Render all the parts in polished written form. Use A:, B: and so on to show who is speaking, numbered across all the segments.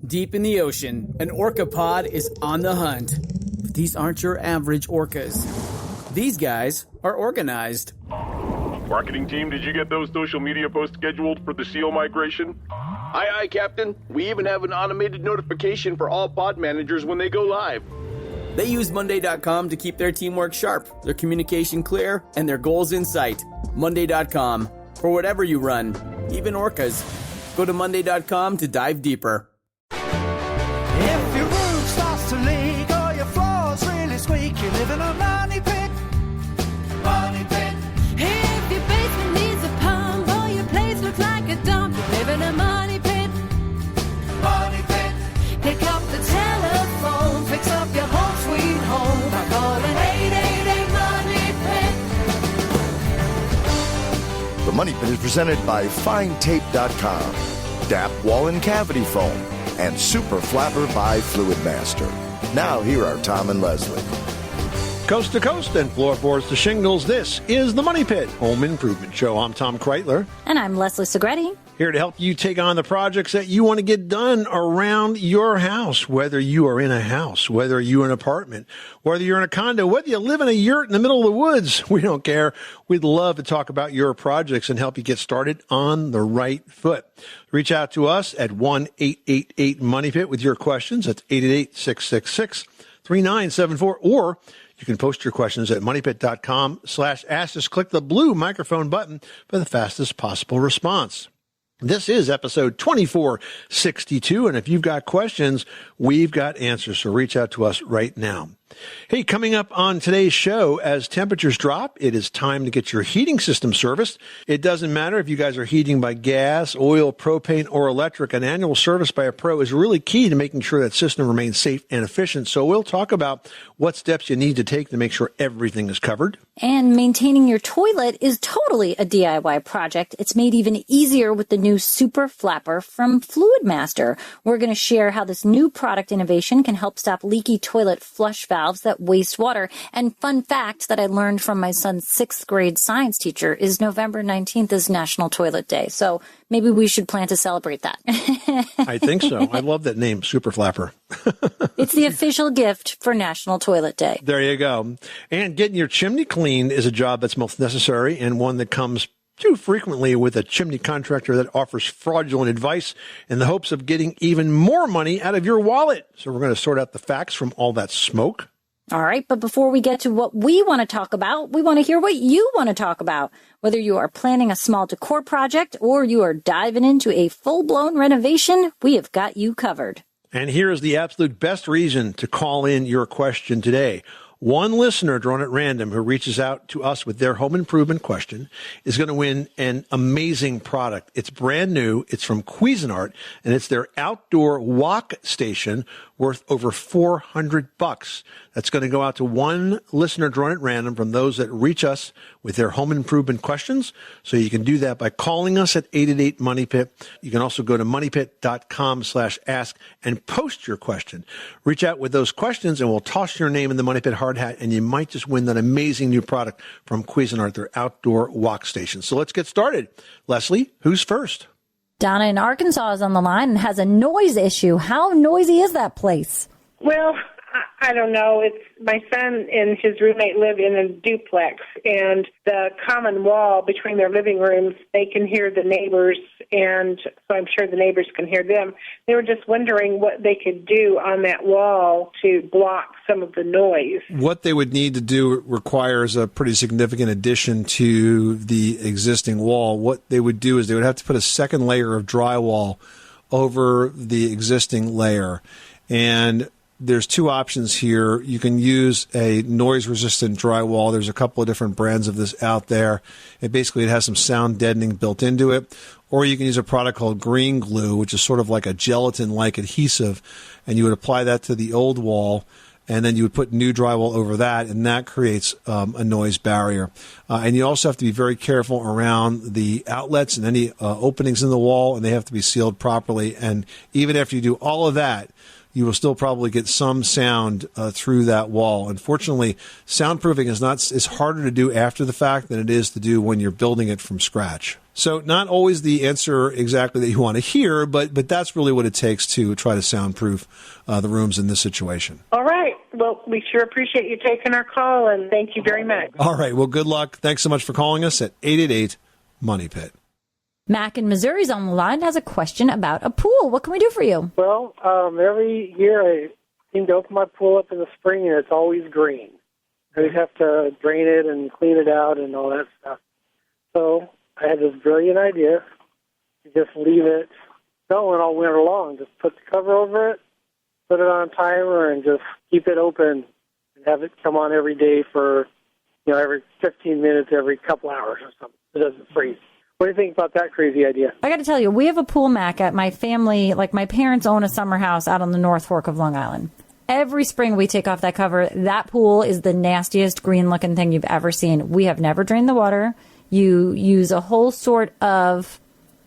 A: Deep in the ocean, an orca pod is on the hunt. But these aren't your average orcas. These guys are organized.
B: Marketing team, did you get those social media posts scheduled for the seal migration?
C: Aye, Captain. We even have an automated notification for all pod managers when they go live.
A: They use Monday.com to keep their teamwork sharp, their communication clear, and their goals in sight. Monday.com. For whatever you run, even orcas. Go to Monday.com to dive deeper.
D: If your roof starts to leak or your floor's really squeak, you live in a money pit. Money pit.
E: If your basement needs a pump or your place looks like a dump, you live in a money pit.
D: Money pit.
E: Pick up the telephone, fix up your home sweet home by calling 888-MONEY-PIT.
F: The Money Pit is presented by FineTape.com, DAP Wall and Cavity Foam, and Super Flapper by Fluid Master. Now, here are Tom and Leslie.
G: Coast to coast and floorboards to shingles, this is the Money Pit Home Improvement Show. I'm Tom Kreitler.
H: And I'm Leslie Segretti.
G: Here to help you take on the projects that you want to get done around your house, whether you are in a house, whether you're in an apartment, whether you're in a condo, whether you live in a yurt in the middle of the woods. We don't care. We'd love to talk about your projects and help you get started on the right foot. Reach out to us at 1-888-MONEY-PIT with your questions. That's 888-666-3974. Or you can post your questions at moneypit.com/ask. Just click the blue microphone button for the fastest possible response. This is episode 2462, and if you've got questions, we've got answers, so reach out to us right now. Hey, coming up on today's show, as temperatures drop, it is time to get your heating system serviced. It doesn't matter if you guys are heating by gas, oil, propane, or electric. An annual service by a pro is really key to making sure that system remains safe and efficient. So we'll talk about what steps you need to take to make sure everything is covered.
H: And maintaining your toilet is totally a DIY project. It's made even easier with the new Super Flapper from Fluid Master. We're going to share how this new product innovation can help stop leaky toilet flush valves that waste water. And fun fact that I learned from my son's 6th grade science teacher is November 19th is National Toilet Day. So maybe we should plan to celebrate that.
G: I think so. I love that name, Super Flapper.
H: It's the official gift for National Toilet Day.
G: There you go. And getting your chimney cleaned is a job that's most necessary and one that comes too frequently with a chimney contractor that offers fraudulent advice in the hopes of getting even more money out of your wallet. So we're going to sort out the facts from all that smoke.
H: All right, but before we get to what we want to talk about, we want to hear what you want to talk about. Whether you are planning a small decor project or you are diving into a full-blown renovation, we have got you covered.
G: And here is the absolute best reason to call in your question today. One listener drawn at random who reaches out to us with their home improvement question is going to win an amazing product. It's brand new. It's from Cuisinart, and it's their outdoor wok station worth over $400. That's going to go out to one listener drawn at random from those that reach us with their home improvement questions. So you can do that by calling us at 888-MONEY-PIT. You can also go to moneypit.com/ask and post your question. Reach out with those questions and we'll toss your name in the Money Pit hard hat and you might just win that amazing new product from Cuisinart, their outdoor wok station. So let's get started. Leslie, who's first?
H: Donna in Arkansas is on the line and has a noise issue. How noisy is that place?
I: Well, I don't know. It's my son and his roommate live in a duplex, and the common wall between their living rooms, they can hear the neighbors, and so I'm sure the neighbors can hear them. They were just wondering what they could do on that wall to block some of the noise.
G: What they would need to do requires a pretty significant addition to the existing wall. What they would do is they would have to put a second layer of drywall over the existing layer, and there's two options here. You can use a noise-resistant drywall. There's a couple of different brands of this out there. It has some sound deadening built into it. Or you can use a product called green glue, which is sort of like a gelatin-like adhesive, and you would apply that to the old wall, and then you would put new drywall over that, and that creates a noise barrier. And you also have to be very careful around the outlets and any openings in the wall, and they have to be sealed properly. And even after you do all of that, you will still probably get some sound through that wall. Unfortunately, soundproofing is harder to do after the fact than it is to do when you're building it from scratch. So not always the answer exactly that you want to hear, but that's really what it takes to try to soundproof the rooms in this situation.
I: All right. Well, we sure appreciate you taking our call, and thank you very much.
G: All right. Well, good luck. Thanks so much for calling us at 888-MONEY-PIT.
H: Mac in Missouri's on the line, has a question about a pool. What can we do for you?
J: Well, every year I seem to open my pool up in the spring, and it's always green. I just have to drain it and clean it out and all that stuff. So I had this brilliant idea to just leave it going all winter long. Just put the cover over it, put it on a timer, and just keep it open and have it come on every day for, every 15 minutes, every couple hours or something. It doesn't freeze. What do you think about that crazy idea?
H: I got to tell you, we have a pool, Mac, at my family. Like, my parents own a summer house out on the North Fork of Long Island. Every spring we take off that cover. That pool is the nastiest green-looking thing you've ever seen. We have never drained the water. You use a whole sort of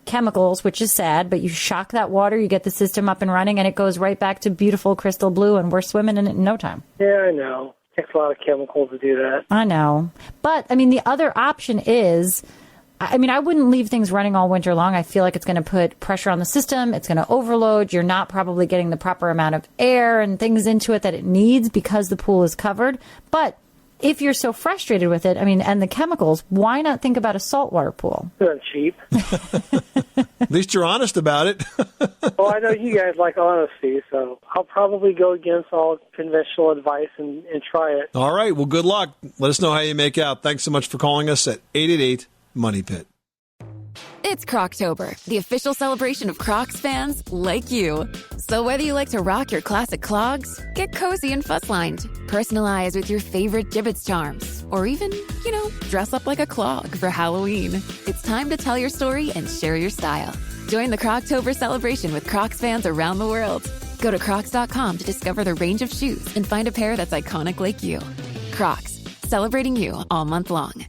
H: chemicals, which is sad, but you shock that water, you get the system up and running, and it goes right back to beautiful crystal blue, and we're swimming in it in no time.
J: Yeah, I know. It takes a lot of chemicals to do that.
H: I know. But, the other option is... I wouldn't leave things running all winter long. I feel like it's going to put pressure on the system. It's going to overload. You're not probably getting the proper amount of air and things into it that it needs because the pool is covered. But if you're so frustrated with it, and the chemicals, why not think about a saltwater pool?
J: It's cheap.
G: At least you're honest about it.
J: Well, I know you guys like honesty, so I'll probably go against all conventional advice and try it.
G: All right. Well, good luck. Let us know how you make out. Thanks so much for calling us at 888-MONEY-PIT.
K: It's Croctober, the official celebration of Crocs fans like you. So whether you like to rock your classic clogs, get cozy and fuss-lined, personalize with your favorite Jibbitz charms, or even, dress up like a clog for Halloween, it's time to tell your story and share your style. Join the Croctober celebration with Crocs fans around the world. Go to Crocs.com to discover the range of shoes and find a pair that's iconic like you. Crocs, celebrating you all month long.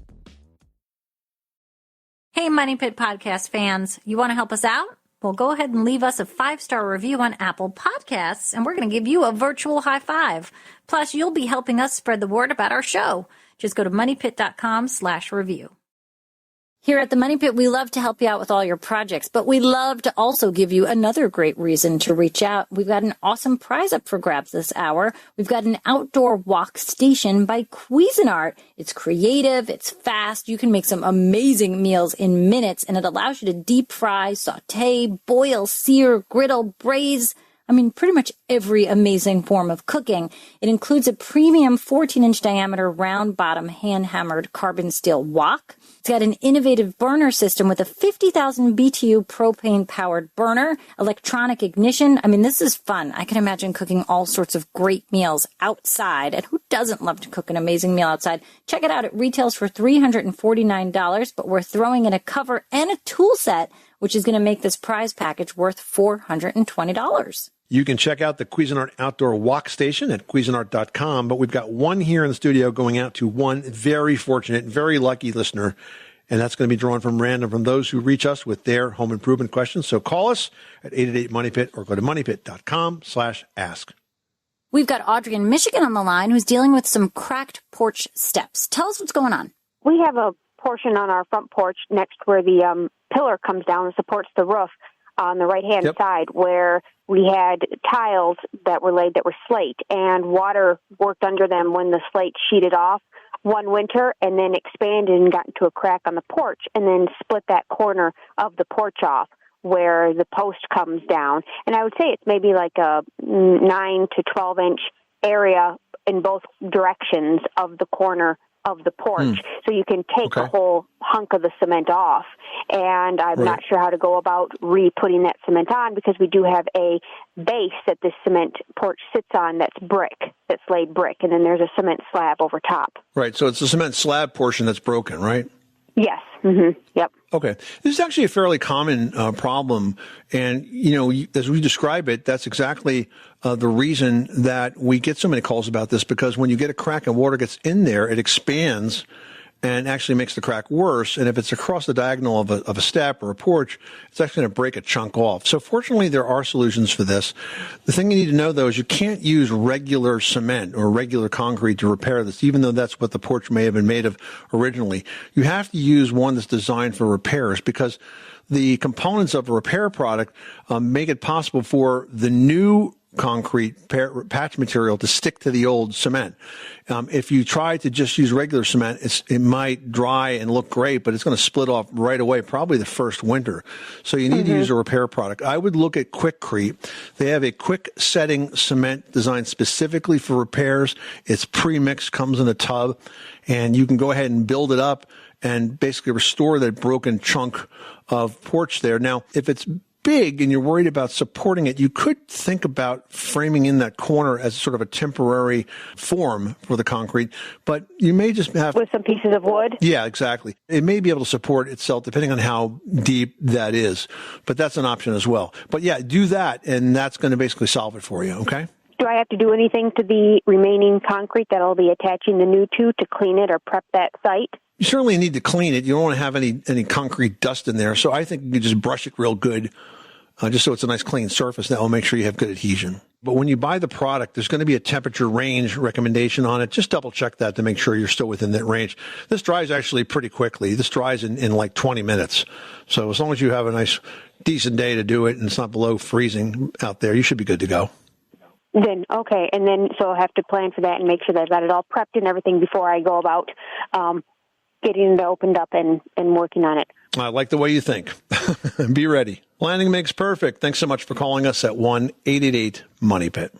H: Hey, Money Pit Podcast fans, you want to help us out? Well, go ahead and leave us a 5-star review on Apple Podcasts, and we're going to give you a virtual high five. Plus, you'll be helping us spread the word about our show. Just go to moneypit.com/review. Here at the Money Pit, we love to help you out with all your projects, but we love to also give you another great reason to reach out. We've got an awesome prize up for grabs this hour. We've got an outdoor wok station by Cuisinart. It's creative, it's fast, you can make some amazing meals in minutes, and it allows you to deep fry, saute, boil, sear, griddle, braise. Pretty much every amazing form of cooking. It includes a premium 14-inch diameter round bottom hand-hammered carbon steel wok. It's got an innovative burner system with a 50,000 BTU propane-powered burner, electronic ignition. This is fun. I can imagine cooking all sorts of great meals outside. And who doesn't love to cook an amazing meal outside? Check it out. It retails for $349, but we're throwing in a cover and a tool set, which is going to make this prize package worth $420.
G: You can check out the Cuisinart Outdoor Wok Station at Cuisinart.com, but we've got one here in the studio going out to one very fortunate, very lucky listener, and that's going to be drawn from random from those who reach us with their home improvement questions. So call us at 888-MONEY-PIT or go to moneypit.com/ask.
H: We've got Audrey in Michigan on the line who's dealing with some cracked porch steps. Tell us what's going on.
L: We have a portion on our front porch next where the pillar comes down and supports the roof on the right-hand side where we had tiles that were laid that were slate, and water worked under them when the slate sheeted off one winter and then expanded and got into a crack on the porch and then split that corner of the porch off where the post comes down. And I would say it's maybe like a 9 to 12-inch area in both directions of the corner of the porch. So you can take a whole hunk of the cement off. And I'm not sure how to go about re-putting that cement on because we do have a base that this cement porch sits on that's brick, that's laid brick, and then there's a cement slab over top.
G: Right, so it's the cement slab portion that's broken, right?
L: Yes. Mm-hmm. Yep.
G: Okay. This is actually a fairly common problem. And, as we describe it, that's exactly the reason that we get so many calls about this, because when you get a crack and water gets in there, it expands and actually makes the crack worse. And if it's across the diagonal of a step or a porch, it's actually going to break a chunk off. So fortunately, there are solutions for this. The thing you need to know, though, is you can't use regular cement or regular concrete to repair this, even though that's what the porch may have been made of originally. You have to use one that's designed for repairs, because the components of a repair product make it possible for the new concrete patch material to stick to the old cement. If you try to just use regular cement, it might dry and look great, but it's going to split off right away, probably the first winter. So you need to use a repair product. I would look at Quickcrete. They have a quick setting cement designed specifically for repairs. It's pre-mixed, comes in a tub, and you can go ahead and build it up and basically restore that broken chunk of porch there. Now, if it's big and you're worried about supporting it, you could think about framing in that corner as sort of a temporary form for the concrete, but you may just have...
L: With some pieces of wood?
G: Yeah, exactly. It may be able to support itself depending on how deep that is, but that's an option as well. But yeah, do that, and that's going to basically solve it for you, okay?
L: Do I have to do anything to the remaining concrete that I'll be attaching the new to clean it or prep that site?
G: You certainly need to clean it. You don't want to have any concrete dust in there. So I think you can just brush it real good, just so it's a nice clean surface. That will make sure you have good adhesion. But when you buy the product, there's going to be a temperature range recommendation on it. Just double check that to make sure you're still within that range. This dries actually pretty quickly. This dries in like 20 minutes. So as long as you have a nice, decent day to do it and it's not below freezing out there, you should be good to go.
L: Then, okay. And then, so I'll have to plan for that and make sure that I've got it all prepped and everything before I go about getting it opened up and working on it.
G: I like the way you think. Be ready. Planning makes perfect. Thanks so much for calling us at 1-888-MONEY-PIT.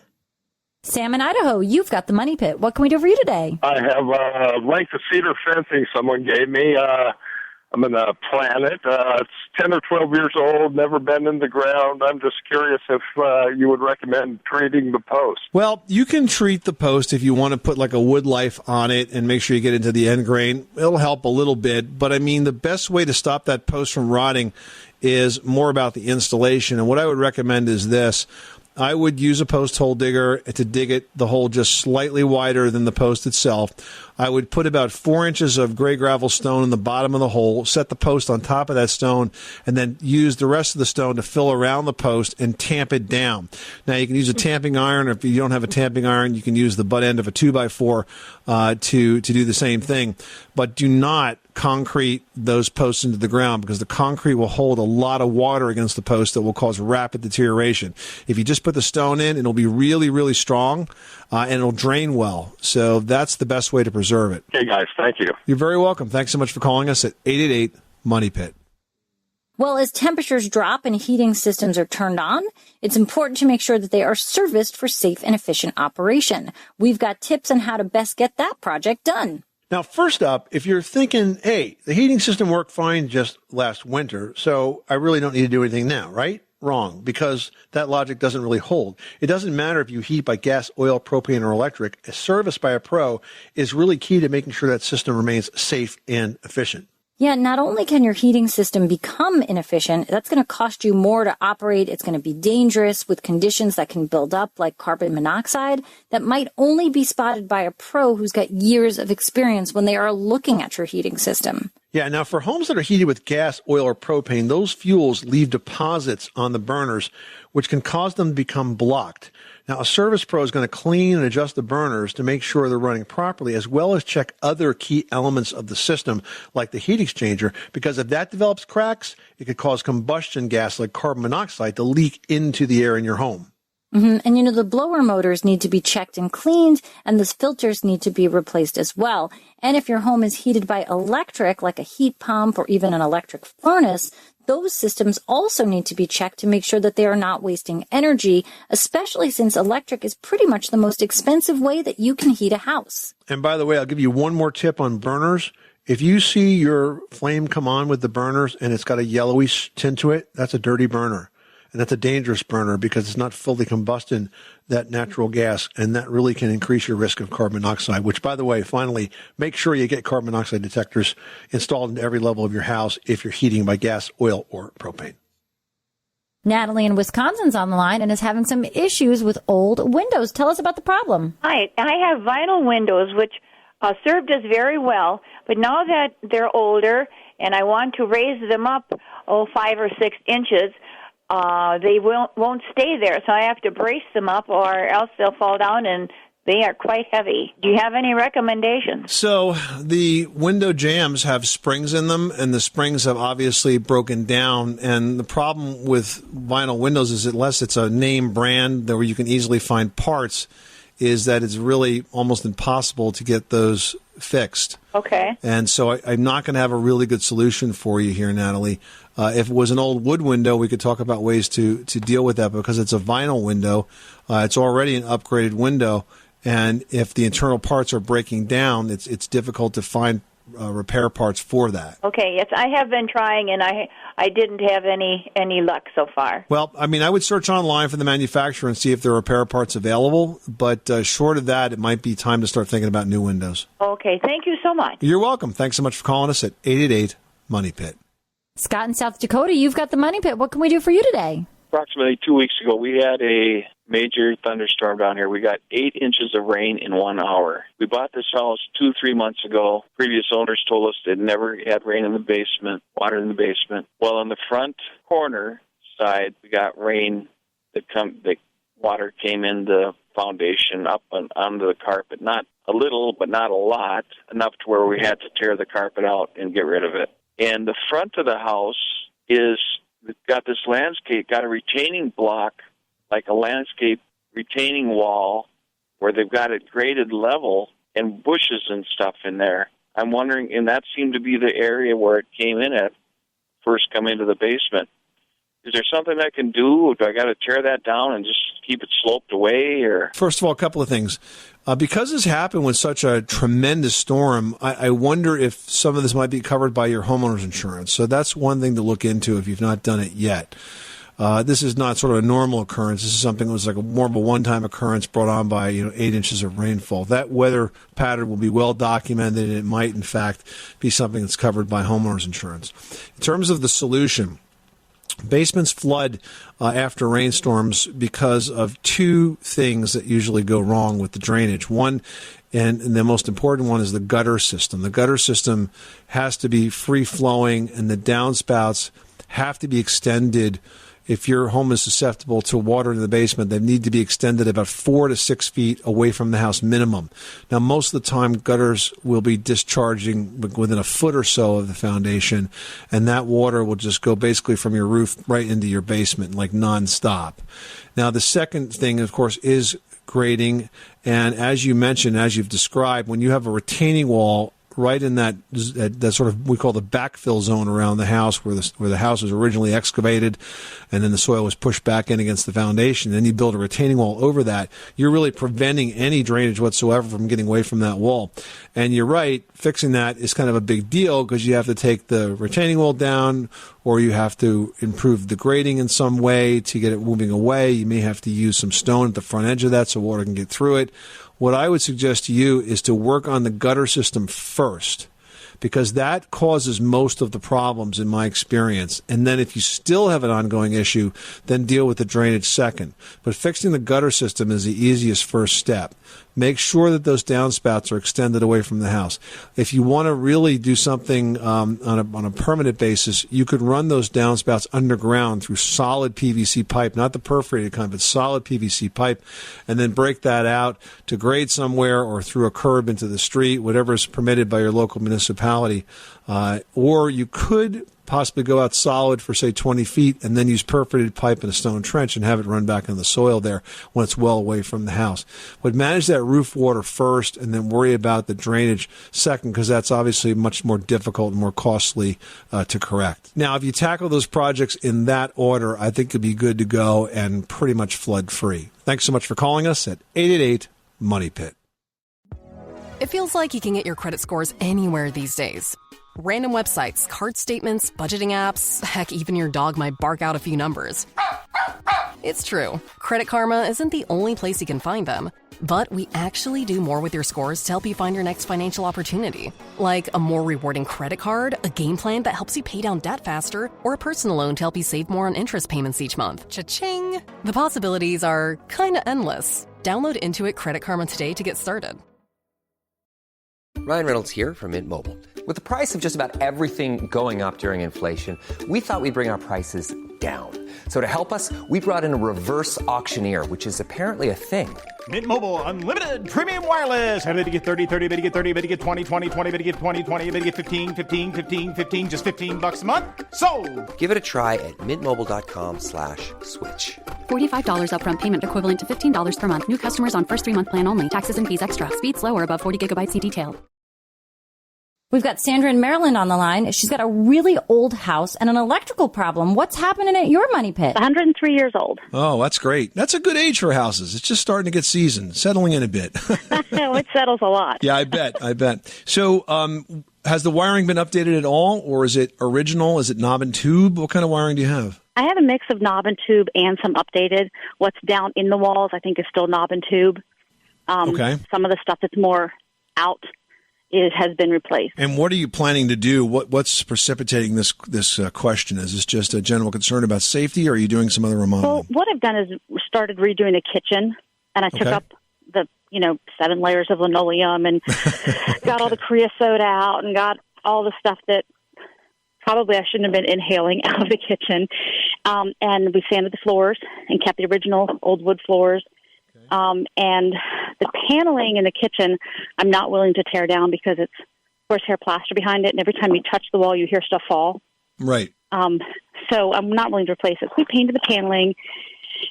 H: Sam in Idaho, you've got the Money Pit. What can we do for you today?
M: I have a length of cedar fencing someone gave me. I'm going to plant it. It's 10 or 12 years old, never been in the ground. I'm just curious if you would recommend treating the post.
G: Well, you can treat the post if you want to put like a wood life on it and make sure you get into the end grain. It'll help a little bit. But, I mean, the best way to stop that post from rotting is more about the installation. And what I would recommend is this. I would use a post hole digger to dig it, the hole just slightly wider than the post itself. I would put about 4 inches of gray gravel stone in the bottom of the hole, set the post on top of that stone, and then use the rest of the stone to fill around the post and tamp it down. Now, you can use a tamping iron, or if you don't have a tamping iron, you can use the butt end of a 2x4 to do the same thing. But do not concrete those posts into the ground, because the concrete will hold a lot of water against the post that will cause rapid deterioration. If you just put the stone in, it'll be really, really strong, and it'll drain well. So that's the best way to preserve it.
M: Okay, guys, thank you.
G: You're very welcome. Thanks so much for calling us at 888-MONEY-PIT.
H: Well, as temperatures drop and heating systems are turned on, it's important to make sure that they are serviced for safe and efficient operation. We've got tips on how to best get that project done.
G: Now, first up, if you're thinking, hey, the heating system worked fine just last winter, so I really don't need to do anything now, right? Wrong, because that logic doesn't really hold. It doesn't matter if you heat by gas, oil, propane, or electric. A service by a pro is really key to making sure that system remains safe and efficient.
H: Yeah, not only can your heating system become inefficient, that's going to cost you more to operate. It's going to be dangerous with conditions that can build up like carbon monoxide that might only be spotted by a pro who's got years of experience when they are looking at your heating system.
G: Yeah, now for homes that are heated with gas, oil, or propane, those fuels leave deposits on the burners, which can cause them to become blocked. Now, a service pro is going to clean and adjust the burners to make sure they're running properly, as well as check other key elements of the system, like the heat exchanger, because if that develops cracks, it could cause combustion gas like carbon monoxide to leak into the air in your home.
H: Mm-hmm. And, the blower motors need to be checked and cleaned, and the filters need to be replaced as well. And if your home is heated by electric, like a heat pump or even an electric furnace, those systems also need to be checked to make sure that they are not wasting energy, especially since electric is pretty much the most expensive way that you can heat a house.
G: And by the way, I'll give you one more tip on burners. If you see your flame come on with the burners and it's got a yellowish tint to it, that's a dirty burner. And that's a dangerous burner because it's not fully combusting that natural gas, and that really can increase your risk of carbon monoxide, which, by the way, finally, make sure you get carbon monoxide detectors installed into every level of your house if you're heating by gas, oil, or propane.
H: Natalie in Wisconsin's on the line and is having some issues with old windows. Tell us about the problem.
N: Hi, I have vinyl windows, which served us very well, but now that they're older and I want to raise them up, 5 or 6 inches, they won't stay there, so I have to brace them up or else they'll fall down, and they are quite heavy. Do you have any recommendations?
G: So the window jambs have springs in them, and the springs have obviously broken down. And the problem with vinyl windows is, unless it's a name brand where you can easily find parts, is that it's really almost impossible to get those fixed.
N: Okay.
G: And so I'm not going to have a really good solution for you here, Natalie. If it was an old wood window, we could talk about ways to deal with that. Because it's a vinyl window, it's already an upgraded window. And if the internal parts are breaking down, it's difficult to find repair parts for that.
N: Okay, yes, I have been trying, and I didn't have any luck so far.
G: Well, I mean, I would search online for the manufacturer and see if there are repair parts available. But short of that, it might be time to start thinking about new windows.
N: Okay, thank you so much.
G: You're welcome. Thanks so much for calling us at 888-MONEY-PIT.
H: Scott in South Dakota, you've got the Money Pit. What can we do for you today?
O: Approximately 2 weeks ago, we had a major thunderstorm down here. We got 8 inches of rain in 1 hour. We bought this house 2-3 months ago. Previous owners told us they'd never had rain in the basement, water in the basement. Well, on the front corner side, we got rain the water came in the foundation up and onto the carpet. Not a little, but not a lot, enough to where we had to tear the carpet out and get rid of it. And the front of the house is got this landscape, got a retaining block, like a landscape retaining wall, where they've got it graded level and bushes and stuff in there. I'm wondering, and that seemed to be the area where it came in at first coming into the basement. Is there something I can do? Do I got to tear that down and just keep it sloped away? Or
G: First of all, a couple of things. Because this happened with such a tremendous storm, I wonder if some of this might be covered by your homeowner's insurance. So that's one thing to look into if you've not done it yet. This is not sort of a normal occurrence. This is something that was like more of a one-time occurrence brought on by 8 inches of rainfall. That weather pattern will be well documented, and it might, in fact, be something that's covered by homeowner's insurance. In terms of the solution, basements flood after rainstorms because of two things that usually go wrong with the drainage. One, and the most important one, is the gutter system. The gutter system has to be free-flowing, and the downspouts have to be extended. If your home is susceptible to water in the basement, they need to be extended about 4 to 6 feet away from the house minimum. Now, most of the time, gutters will be discharging within a foot or so of the foundation, and that water will just go basically from your roof right into your basement, like nonstop. Now, the second thing, of course, is grading. And as you mentioned, as you've described, when you have a retaining wall right in that sort of, we call the backfill zone around the house, where the house was originally excavated and then the soil was pushed back in against the foundation. Then you build a retaining wall over that. You're really preventing any drainage whatsoever from getting away from that wall. And you're right, fixing that is kind of a big deal, because you have to take the retaining wall down, or you have to improve the grading in some way to get it moving away. You may have to use some stone at the front edge of that so water can get through it. What I would suggest to you is to work on the gutter system first, because that causes most of the problems in my experience. And then if you still have an ongoing issue, then deal with the drainage second. But fixing the gutter system is the easiest first step. Make sure that those downspouts are extended away from the house. If you want to really do something on a permanent basis, you could run those downspouts underground through solid PVC pipe, not the perforated kind, but solid PVC pipe, and then break that out to grade somewhere or through a curb into the street, whatever is permitted by your local municipality. Or you could possibly go out solid for, say, 20 feet and then use perforated pipe in a stone trench and have it run back in the soil there when it's well away from the house. But manage that roof water first and then worry about the drainage second, because that's obviously much more difficult and more costly to correct. Now, if you tackle those projects in that order, I think you'll be good to go and pretty much flood-free. Thanks so much for calling us at 888-MONEY-PIT.
P: It feels like you can get your credit scores anywhere these days. Random websites, card statements, budgeting apps, heck, even your dog might bark out a few numbers. It's true. Credit Karma isn't the only place you can find them, but we actually do more with your scores to help you find your next financial opportunity. Like a more rewarding credit card, a game plan that helps you pay down debt faster, or a personal loan to help you save more on interest payments each month. Cha-ching! The possibilities are kinda endless. Download Intuit Credit Karma today to get started.
Q: Ryan Reynolds here from Mint Mobile. With the price of just about everything going up during inflation, we thought we'd bring our prices down. So to help us, we brought in a reverse auctioneer, which is apparently a thing.
R: Mint Mobile Unlimited Premium Wireless. How to get 30, 30, bit to get 30, bit to get 20, 20, 20, bit to get 20, 20, bit to get 15, 15, 15, 15, just $15 a month? Sold! Give it a try at mintmobile.com/switch.
S: $45 upfront payment equivalent to $15 per month. New customers on first 3-month plan only. Taxes and fees extra. Speed slower above 40 gigabytes. See detail.
H: We've got Sandra in Maryland on the line. She's got a really old house and an electrical problem. What's happening at your money pit?
T: 103 years old.
G: Oh, that's great. That's a good age for houses. It's just starting to get seasoned, settling in a bit.
T: No, it settles a lot.
G: Yeah, I bet. So, has the wiring been updated at all, or is it original? Is it knob and tube? What kind of wiring do you have?
T: I have a mix of knob and tube and some updated. What's down in the walls, I think, is still knob and tube.
G: Okay.
T: Some of the stuff that's more out has been replaced.
G: And what are you planning to do? What's precipitating this question? Is this just a general concern about safety, or are you doing some other remodeling?
T: Well, what I've done is started redoing the kitchen, and I took up the 7 layers of linoleum and got all the creosote out and got all the stuff that probably I shouldn't have been inhaling out of the kitchen. And we sanded the floors and kept the original old wood floors. And the paneling in the kitchen, I'm not willing to tear down because it's horsehair plaster behind it, and every time you touch the wall, you hear stuff fall.
G: Right.
T: So I'm not willing to replace it. So we painted the paneling,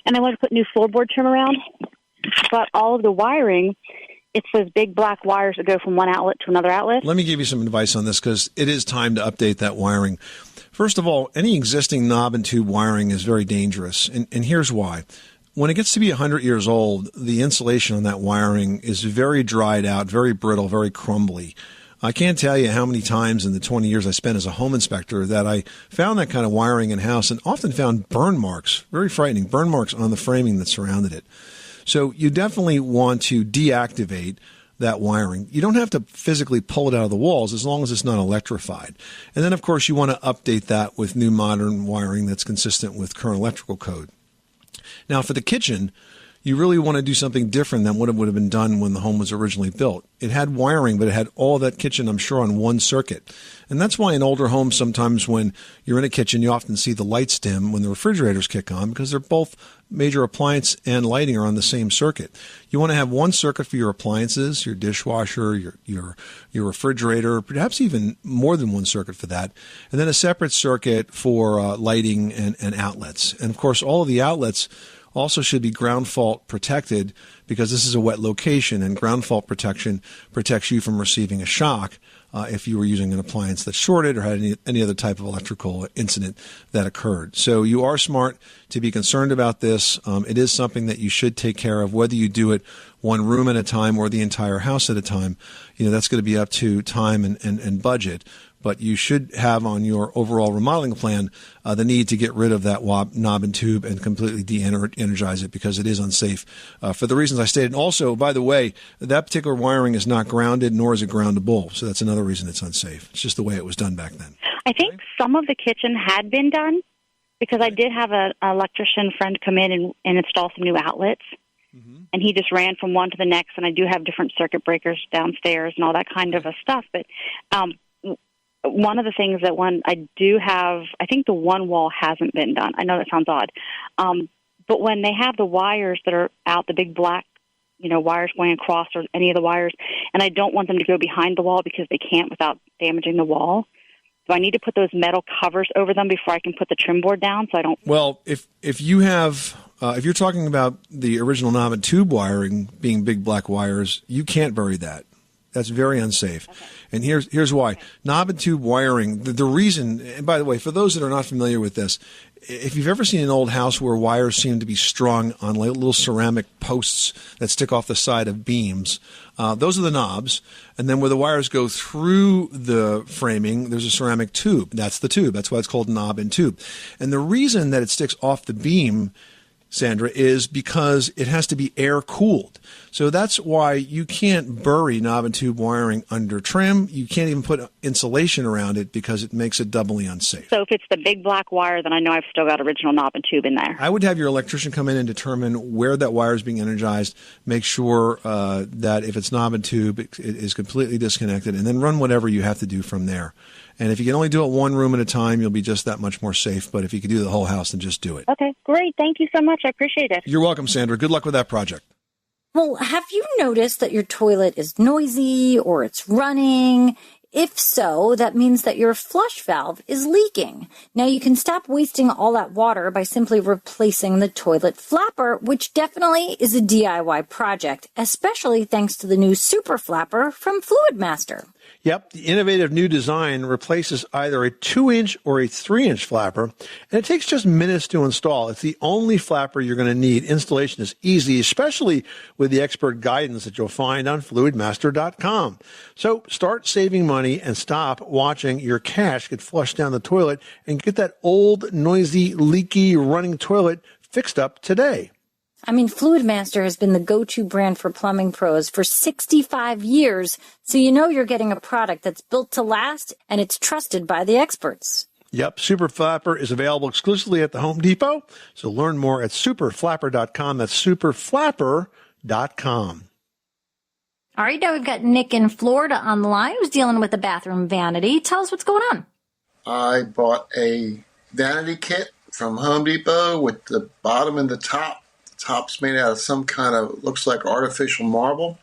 T: and I wanted to put new floorboard trim around, but all of the wiring, it's those big black wires that go from one outlet to another outlet.
G: Let me give you some advice on this, because it is time to update that wiring. First of all, any existing knob and tube wiring is very dangerous, and here's why. When it gets to be 100 years old, the insulation on that wiring is very dried out, very brittle, very crumbly. I can't tell you how many times in the 20 years I spent as a home inspector that I found that kind of wiring in house and often found burn marks, very frightening, burn marks on the framing that surrounded it. So you definitely want to deactivate that wiring. You don't have to physically pull it out of the walls as long as it's not electrified. And then, of course, you want to update that with new modern wiring that's consistent with current electrical code. Now, for the kitchen, you really want to do something different than what it would have been done when the home was originally built. It had wiring, but it had all that kitchen, I'm sure, on one circuit. And that's why in older homes, sometimes when you're in a kitchen, you often see the lights dim when the refrigerators kick on, because they're both major appliance and lighting are on the same circuit. You want to have one circuit for your appliances, your dishwasher, your refrigerator, perhaps even more than one circuit for that, and then a separate circuit for lighting and outlets. And, of course, all of the outlets also should be ground fault protected, because this is a wet location, and ground fault protection protects you from receiving a shock if you were using an appliance that shorted or had any other type of electrical incident that occurred. So you are smart to be concerned about this. It is something that you should take care of, whether you do it one room at a time or the entire house at a time. That's going to be up to time and budget. But you should have on your overall remodeling plan the need to get rid of that knob and tube and completely de-energize it, because it is unsafe for the reasons I stated. And also, by the way, that particular wiring is not grounded, nor is it groundable. So that's another reason it's unsafe. It's just the way it was done back then.
T: I think some of the kitchen had been done, because I did have an electrician friend come in and install some new outlets. And he just ran from one to the next, and I do have different circuit breakers downstairs and all that kind of stuff. But one of the things that I do have, I think the one wall hasn't been done. I know that sounds odd. But when they have the wires that are out, the big black, wires going across, or any of the wires, and I don't want them to go behind the wall because they can't without damaging the wall. Do I need to put those metal covers over them before I can put the trim board down so I don't? Well,
G: if you have, if you're talking about the original knob and tube wiring being big black wires, you can't bury that. That's very unsafe. Okay. And here's why. Knob and tube wiring, the reason, and by the way, for those that are not familiar with this, if you've ever seen an old house where wires seem to be strung on like little ceramic posts that stick off the side of beams, those are the knobs. And then where the wires go through the framing, there's a ceramic tube. That's the tube. That's why it's called knob and tube. And the reason that it sticks off the beam Sandra, is because it has to be air cooled. So that's why you can't bury knob and tube wiring under trim. You can't even put insulation around it because it makes it doubly unsafe.
T: So if it's the big black wire, then I know I've still got original knob and tube in there.
G: I would have your electrician come in and determine where that wire is being energized, make sure that if it's knob and tube, it is completely disconnected, and then run whatever you have to do from there. And if you can only do it one room at a time, you'll be just that much more safe. But if you can do the whole house, then just do it.
T: Okay, great. Thank you so much. I appreciate it.
G: You're welcome, Sandra. Good luck with that project.
H: Well, have you noticed that your toilet is noisy or it's running? If so, that means that your flush valve is leaking. Now, you can stop wasting all that water by simply replacing the toilet flapper, which definitely is a DIY project, especially thanks to the new Super Flapper from Fluid Master.
G: Yep, the innovative new design replaces either a 2-inch or a 3-inch flapper, and it takes just minutes to install. It's the only flapper you're going to need. Installation is easy, especially with the expert guidance that you'll find on fluidmaster.com. So start saving money and stop watching your cash get flushed down the toilet and get that old, noisy, leaky, running toilet fixed up today.
H: I mean, Fluid Master has been the go-to brand for plumbing pros for 65 years, so you know you're getting a product that's built to last and it's trusted by the experts.
G: Yep, Super Flapper is available exclusively at the Home Depot, so learn more at superflapper.com. That's superflapper.com.
H: All right, now we've got Nick in Florida on the line who's dealing with a bathroom vanity. Tell us what's going on.
U: I bought a vanity kit from Home Depot with the bottom and the top. Top's made out of some kind of, looks like artificial marble.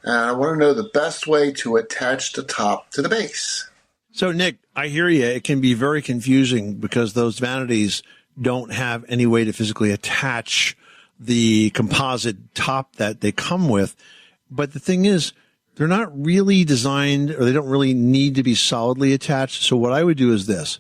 U: And I want to know the best way to attach the top to the base.
G: So, Nick, I hear you. It can be very confusing because those vanities don't have any way to physically attach the composite top that they come with. But the thing is, they're not really designed, or they don't really need to be solidly attached. So what I would do is this.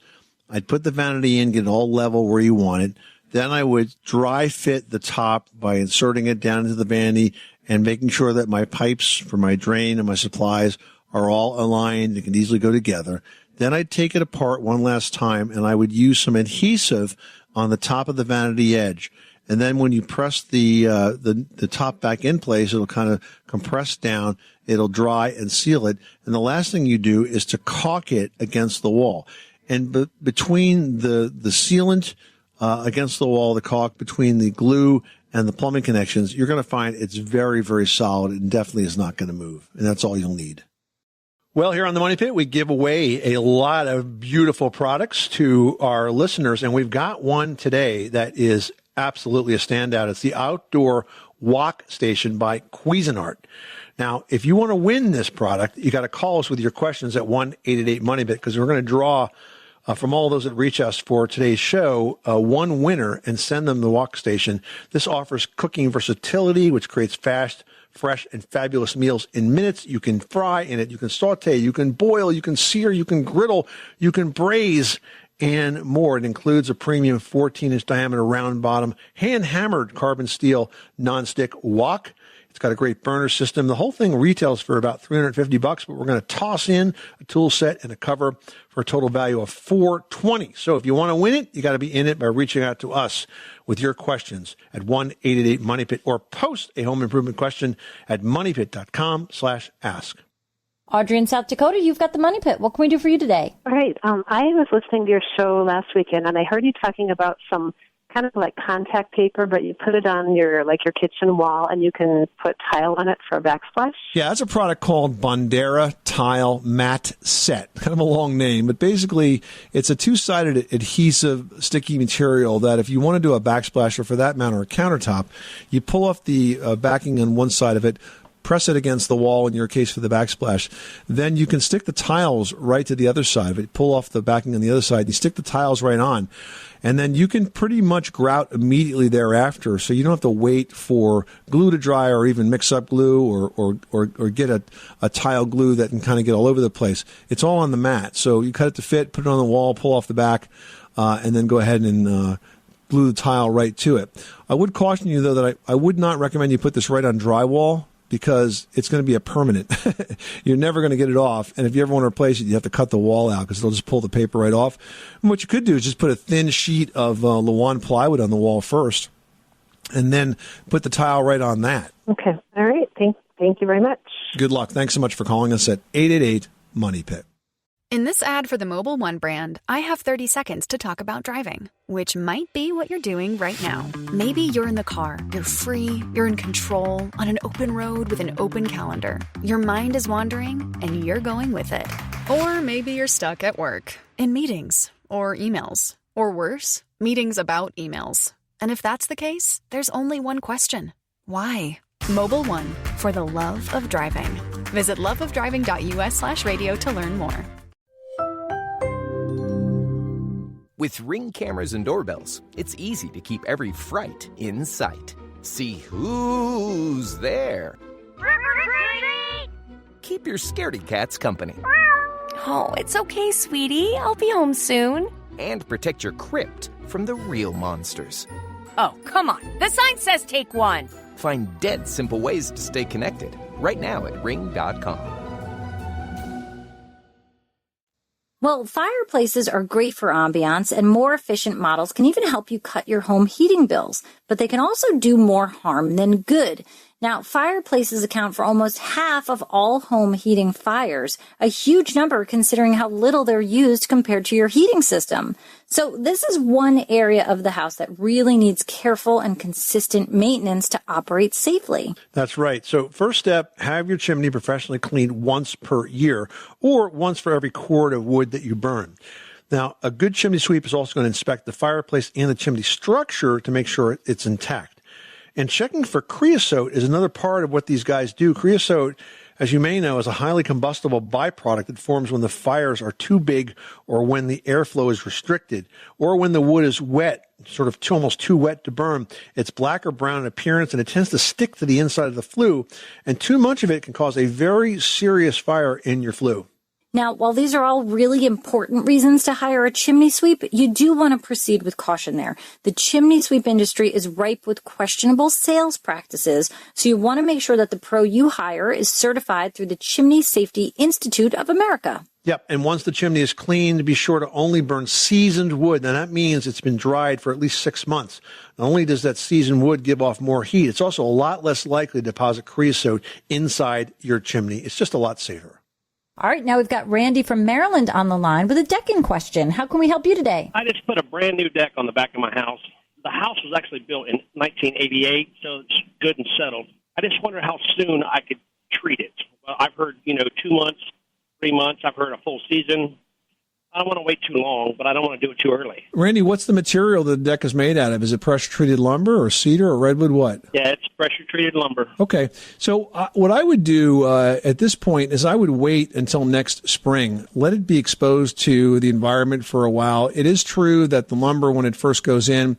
G: I'd put the vanity in, get it all level where you want it. Then I would dry fit the top by inserting it down into the vanity and making sure that my pipes for my drain and my supplies are all aligned. They can easily go together. Then I'd take it apart one last time and I would use some adhesive on the top of the vanity edge. And then when you press the top back in place, it'll kind of compress down. It'll dry and seal it. And the last thing you do is to caulk it against the wall. And between the sealant against the wall, the caulk, between the glue and the plumbing connections, you're going to find it's very, very solid and definitely is not going to move. And that's all you'll need. Well, here on the Money Pit, we give away a lot of beautiful products to our listeners. And we've got one today that is absolutely a standout. It's the outdoor wok station by Cuisinart. Now, if you want to win this product, you got to call us with your questions at 1-888-MONEYPIT, because we're going to draw from all those that reach us for today's show, one winner and send them the wok station. This offers cooking versatility, which creates fast, fresh, and fabulous meals in minutes. You can fry in it, you can saute, you can boil, you can sear, you can griddle, you can braise, and more. It includes a premium 14-inch diameter round bottom, hand-hammered carbon steel nonstick wok. It's got a great burner system. The whole thing retails for about $350, but we're going to toss in a tool set and a cover for a total value of $420. So if you want to win it, you got to be in it by reaching out to us with your questions at 1-888-MONEYPIT or post a home improvement question at moneypit.com/ask.
H: Audrey in South Dakota, you've got the Money Pit. What can we do for you today?
V: All right. I was listening to your show last weekend, and I heard you talking about some kind of like contact paper, but you put it on your kitchen wall, and you can put tile on it for a backsplash.
G: Yeah, that's a product called Bondera Tile Matte Set. Kind of a long name, but basically it's a two-sided adhesive sticky material that if you want to do a backsplash, or for that matter a countertop, you pull off the backing on one side of it, press it against the wall, in your case for the backsplash. Then you can stick the tiles right to the other side of it, pull off the backing on the other side, and you stick the tiles right on. And then you can pretty much grout immediately thereafter, so you don't have to wait for glue to dry or even mix up glue or get a tile glue that can kind of get all over the place. It's all on the mat. So you cut it to fit, put it on the wall, pull off the back, and then go ahead and glue the tile right to it. I would caution you, though, that I would not recommend you put this right on drywall, because it's going to be a permanent. You're never going to get it off. And if you ever want to replace it, you have to cut the wall out because it'll just pull the paper right off. And what you could do is just put a thin sheet of Lawan plywood on the wall first, and then put the tile right on that.
V: Okay. All right. Thank you very much.
G: Good luck. Thanks so much for calling us at 888-MONEY-PIT.
S: In this ad for the Mobile One brand, I have 30 seconds to talk about driving, which might be what you're doing right now. Maybe you're in the car, you're free, you're in control, on an open road with an open calendar. Your mind is wandering, and you're going with it. Or maybe you're stuck at work, in meetings, or emails, or worse, meetings about emails. And if that's the case, there's only one question. Why? Mobile One, for the love of driving. Visit loveofdriving.us/radio to learn more.
B: With Ring cameras and doorbells, it's easy to keep every fright in sight. See who's there. Keep your scaredy cats company.
C: Oh, it's okay, sweetie. I'll be home soon.
B: And protect your crypt from the real monsters.
C: Oh, come on. The sign says take one.
B: Find dead simple ways to stay connected right now at ring.com.
H: Well, fireplaces are great for ambiance, and more efficient models can even help you cut your home heating bills, but they can also do more harm than good. Now, fireplaces account for almost half of all home heating fires, a huge number considering how little they're used compared to your heating system. So this is one area of the house that really needs careful and consistent maintenance to operate safely.
G: That's right. So first step, have your chimney professionally cleaned once per year or once for every cord of wood that you burn. Now, a good chimney sweep is also going to inspect the fireplace and the chimney structure to make sure it's intact. And checking for creosote is another part of what these guys do. Creosote, as you may know, is a highly combustible byproduct that forms when the fires are too big or when the airflow is restricted or when the wood is wet, sort of almost too wet to burn. It's black or brown in appearance, and it tends to stick to the inside of the flue. And too much of it can cause a very serious fire in your flue.
H: Now, while these are all really important reasons to hire a chimney sweep, you do want to proceed with caution there. The chimney sweep industry is ripe with questionable sales practices, so you want to make sure that the pro you hire is certified through the Chimney Safety Institute of America.
G: Yep, and once the chimney is cleaned, be sure to only burn seasoned wood. Now, that means it's been dried for at least 6 months. Not only does that seasoned wood give off more heat, it's also a lot less likely to deposit creosote inside your chimney. It's just a lot safer.
H: All right, now we've got Randy from Maryland on the line with a decking question. How can we help you today?
W: I just put a brand new deck on the back of my house. The house was actually built in 1988, so it's good and settled. I just wonder how soon I could treat it. Well, I've heard, 2 months, 3 months. I've heard a full season. I don't want to wait too long, but I don't want to do it too early.
G: Randy, what's the material the deck is made out of? Is it pressure-treated lumber or cedar or redwood, what?
W: Yeah, it's pressure-treated lumber.
G: Okay. So what I would do at this point is I would wait until next spring. Let it be exposed to the environment for a while. It is true that the lumber, when it first goes in,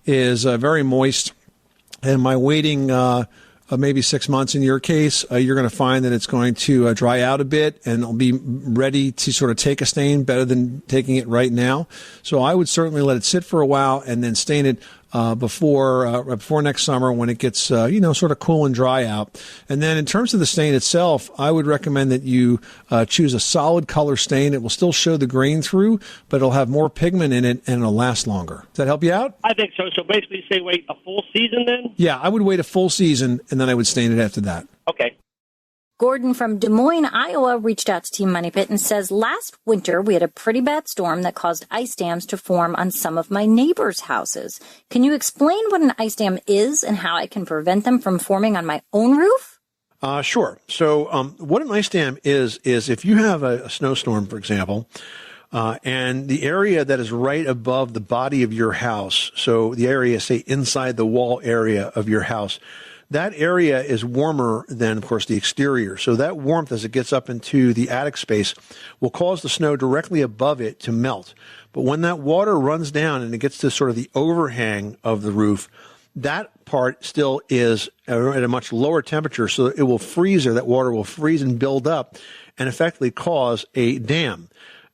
G: is very moist. And by waiting maybe 6 months in your case, you're going to find that it's going to dry out a bit and it'll be ready to sort of take a stain better than taking it right now. So I would certainly let it sit for a while and then stain it before next summer when it gets, sort of cool and dry out. And then in terms of the stain itself, I would recommend that you choose a solid color stain. It will still show the grain through, but it'll have more pigment in it and it'll last longer. Does that help you out?
W: I think so. So basically say wait a full season then?
G: Yeah, I would wait a full season and then I would stain it after that.
W: Okay.
H: Gordon from Des Moines, Iowa, reached out to Team Money Pit and says, last winter we had a pretty bad storm that caused ice dams to form on some of my neighbors' houses. Can you explain what an ice dam is and how I can prevent them from forming on my own roof?
G: Sure. So what an ice dam is if you have a snowstorm, for example, and the area that is right above the body of your house, so the area, say, inside the wall area of your house, that area is warmer than, of course, the exterior. So that warmth, as it gets up into the attic space, will cause the snow directly above it to melt. But when that water runs down and it gets to sort of the overhang of the roof, that part still is at a much lower temperature, so it will freeze, or that water will freeze and build up and effectively cause a dam.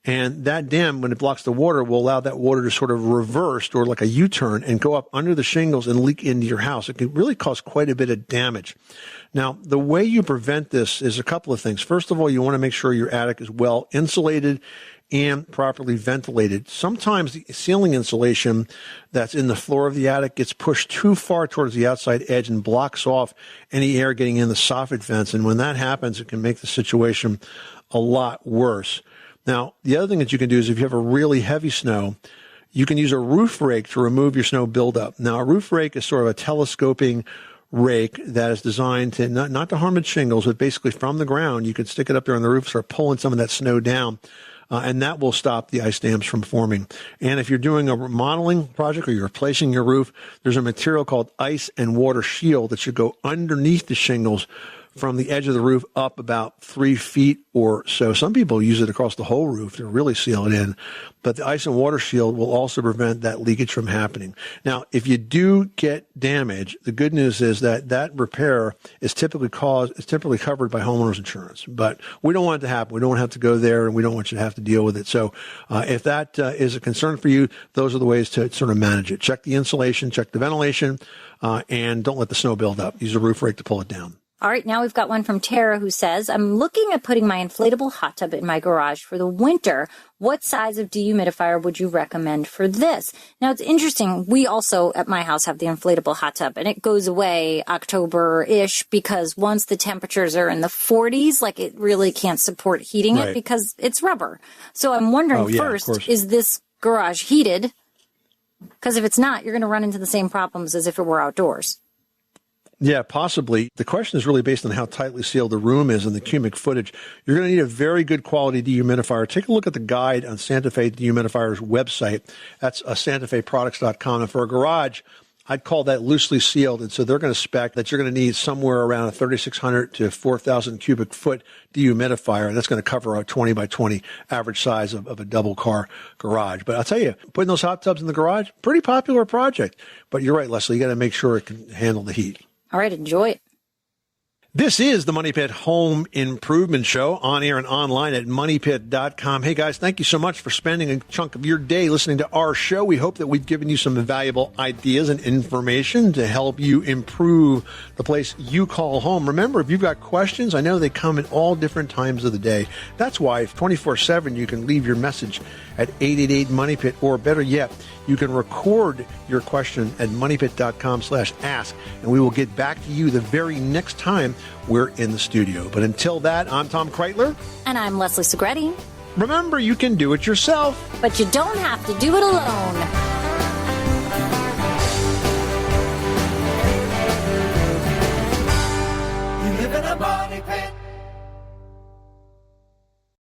G: And that dam, when it blocks the water, will allow that water to sort of reverse, or like a U-turn, and go up under the shingles and leak into your house. It can really cause quite a bit of damage. Now, the way you prevent this is a couple of things. First of all, you want to make sure your attic is well insulated and properly ventilated. Sometimes the ceiling insulation that's in the floor of the attic gets pushed too far towards the outside edge and blocks off any air getting in the soffit vents. And when that happens, it can make the situation a lot worse. Now, the other thing that you can do is if you have a really heavy snow, you can use a roof rake to remove your snow buildup. Now, a roof rake is sort of a telescoping rake that is designed to not to harm the shingles, but basically from the ground, you can stick it up there on the roof, start pulling some of that snow down, and that will stop the ice dams from forming. And if you're doing a remodeling project or you're replacing your roof, there's a material called ice and water shield that should go underneath the shingles from the edge of the roof up about 3 feet or so. Some people use it across the whole roof to really seal it in. But the ice and water shield will also prevent that leakage from happening. Now, if you do get damage, the good news is that that repair is typically covered by homeowners insurance. But we don't want it to happen. We don't want to have to go there, and we don't want you to have to deal with it. So if that is a concern for you, those are the ways to sort of manage it. Check the insulation, check the ventilation, and don't let the snow build up. Use a roof rake to pull it down.
H: All right, now we've got one from Tara who says, I'm looking at putting my inflatable hot tub in my garage for the winter. What size of dehumidifier would you recommend for this? Now, it's interesting. We also, at my house, have the inflatable hot tub, and it goes away October-ish because once the temperatures are in the 40s, like it really can't support heating it because it's rubber. So I'm wondering first, is this garage heated? Because if it's not, you're going to run into the same problems as if it were outdoors.
G: Yeah, possibly. The question is really based on how tightly sealed the room is and the cubic footage. You're going to need a very good quality dehumidifier. Take a look at the guide on Santa Fe Dehumidifier's website. That's santafeproducts.com. And for a garage, I'd call that loosely sealed. And so they're going to spec that you're going to need somewhere around a 3,600 to 4,000 cubic foot dehumidifier. And that's going to cover a 20 by 20 average size of a double car garage. But I'll tell you, putting those hot tubs in the garage, pretty popular project. But you're right, Leslie, you got to make sure it can handle the heat.
H: All right, enjoy it.
G: This is the Money Pit Home Improvement Show, on air and online at moneypit.com. Hey, guys, thank you so much for spending a chunk of your day listening to our show. We hope that we've given you some valuable ideas and information to help you improve the place you call home. Remember, if you've got questions, I know they come at all different times of the day. That's why 24/7 you can leave your message at 888-MONEYPIT, or better yet, you can record your question at moneypit.com/ask, and we will get back to you the very next time we're in the studio. But until that, I'm Tom Kreitler.
H: And I'm Leslie Segretti.
G: Remember, you can do it yourself,
H: but you don't have to do it alone.
A: You live in a money pit.